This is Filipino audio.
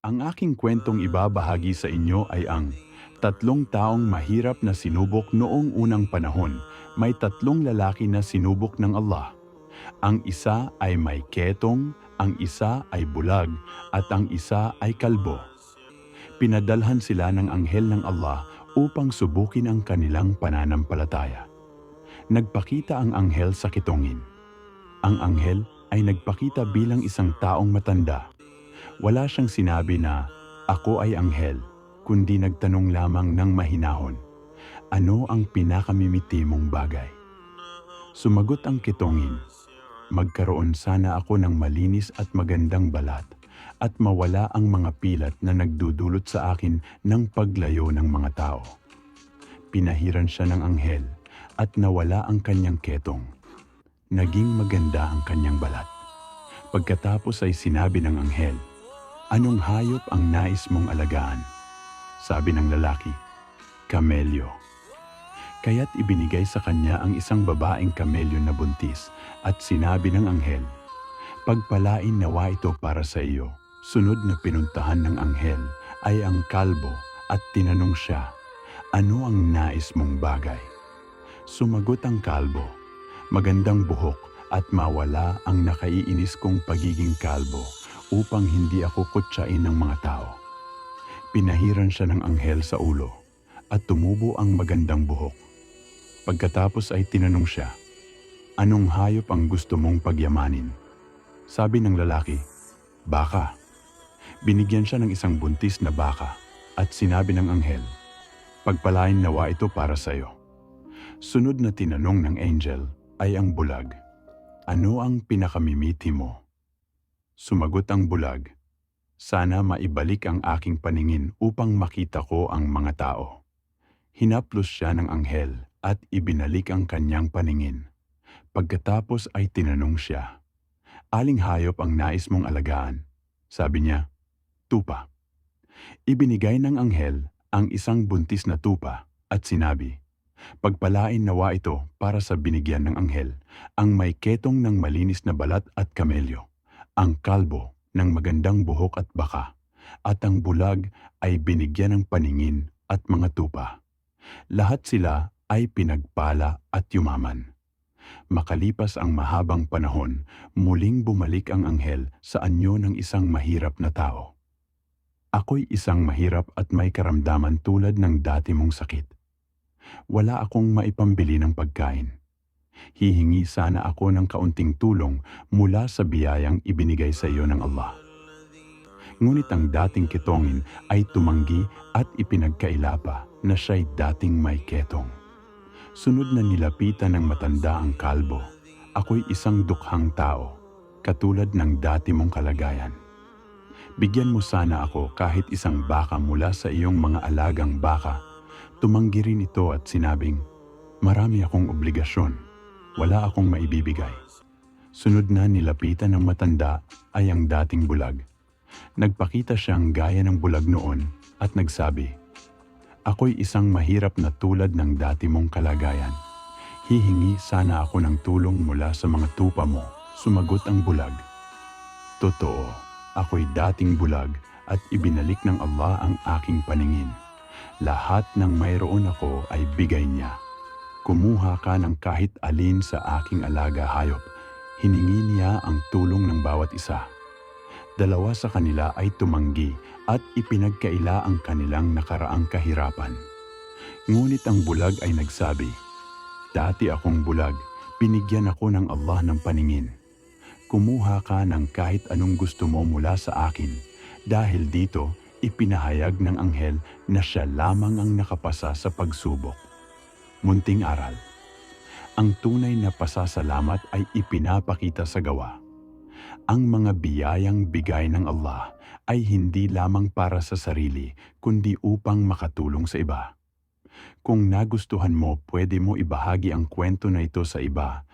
Ang aking kwentong ibabahagi sa inyo ay ang tatlong taong mahirap na sinubok noong unang panahon. May tatlong lalaki na sinubok ng Allah. Ang isa ay may ketong, ang isa ay bulag, at ang isa ay kalbo. Pinadalhan sila ng anghel ng Allah upang subukin ang kanilang pananampalataya. Nagpakita ang anghel sa kitongin. Ang anghel ay nagpakita bilang isang taong matanda. Wala siyang sinabi na, "Ako ay anghel," kundi nagtanong lamang ng mahinahon, "Ano ang pinakamimiti mong bagay?" Sumagot ang kitongin, "Magkaroon sana ako ng malinis at magandang balat at mawala ang mga pilat na nagdudulot sa akin ng paglayo ng mga tao." Pinahiran siya ng anghel at nawala ang kanyang ketong. Naging maganda ang kanyang balat. Pagkatapos ay sinabi ng anghel, "Anong hayop ang nais mong alagaan?" Sabi ng lalaki, "Kamelyo." Kaya't ibinigay sa kanya ang isang babaeng kamelyo na buntis at sinabi ng anghel, "Pagpalain nawa ito para sa iyo." Sunod na pinuntahan ng anghel ay ang kalbo at tinanong siya, "Ano ang nais mong bagay?" Sumagot ang kalbo, "Magandang buhok at mawala ang nakaiinis kong pagiging kalbo upang hindi ako kutsain ng mga tao." Pinahiran siya ng anghel sa ulo at tumubo ang magandang buhok. Pagkatapos ay tinanong siya, "Anong hayop ang gusto mong pagyamanin?" Sabi ng lalaki, "Baka." Binigyan siya ng isang buntis na baka at sinabi ng anghel, "Pagpalain nawa ito para sa iyo." Sunod na tinanong ng angel ay ang bulag, "Ano ang pinakamimiti mo?" Sumagot ang bulag, "Sana maibalik ang aking paningin upang makita ko ang mga tao." Hinaplos siya ng anghel at ibinalik ang kanyang paningin. Pagkatapos ay tinanong siya, "Aling hayop ang nais mong alagaan?" Sabi niya, "Tupa." Ibinigay ng anghel ang isang buntis na tupa at sinabi, "Pagpalain nawa ito para sa binigyan ng anghel, ang may ketong ng malinis na balat at kamelyo, ang kalbo ng magandang buhok at baka, at ang bulag ay binigyan ng paningin at mga tupa. Lahat sila ay pinagpala at yumaman." Makalipas ang mahabang panahon, muling bumalik ang anghel sa anyo ng isang mahirap na tao. "Ako'y isang mahirap at may karamdaman tulad ng dati mong sakit. Wala akong maipambili ng pagkain. Hihingi sana ako ng kaunting tulong mula sa biyayang ibinigay sa iyo ng Allah." Ngunit ang dating kitongin ay tumanggi at ipinagkaila pa na siya'y dating may ketong. Sunod na nilapitan ng matanda ang kalbo, "Ako'y isang dukhang tao, katulad ng dati mong kalagayan. Bigyan mo sana ako kahit isang baka mula sa iyong mga alagang baka." Tumanggi rin ito at sinabing, "Marami akong obligasyon. Wala akong maibibigay." Sunod na nilapitan ng matanda ay ang dating bulag. Nagpakita siyang gaya ng bulag noon at nagsabi, "Ako'y isang mahirap na tulad ng dati mong kalagayan. Hihingi sana ako ng tulong mula sa mga tupa mo." Sumagot ang bulag, "Totoo, ako'y dating bulag at ibinalik ng Allah ang aking paningin. Lahat ng mayroon ako ay bigay niya. Kumuha ka ng kahit alin sa aking alaga hayop." Hiningi niya ang tulong ng bawat isa. Dalawa sa kanila ay tumanggi at ipinagkaila ang kanilang nakaraang kahirapan. Ngunit ang bulag ay nagsabi, "Dati akong bulag, binigyan ako ng Allah ng paningin. Kumuha ka ng kahit anong gusto mo mula sa akin." Dahil dito, ipinahayag ng anghel na siya lamang ang nakapasa sa pagsubok. Munting aral. Ang tunay na pasasalamat ay ipinapakita sa gawa. Ang mga biyayang bigay ng Allah ay hindi lamang para sa sarili, kundi upang makatulong sa iba. Kung nagustuhan mo, pwede mo ibahagi ang kwento na ito sa iba.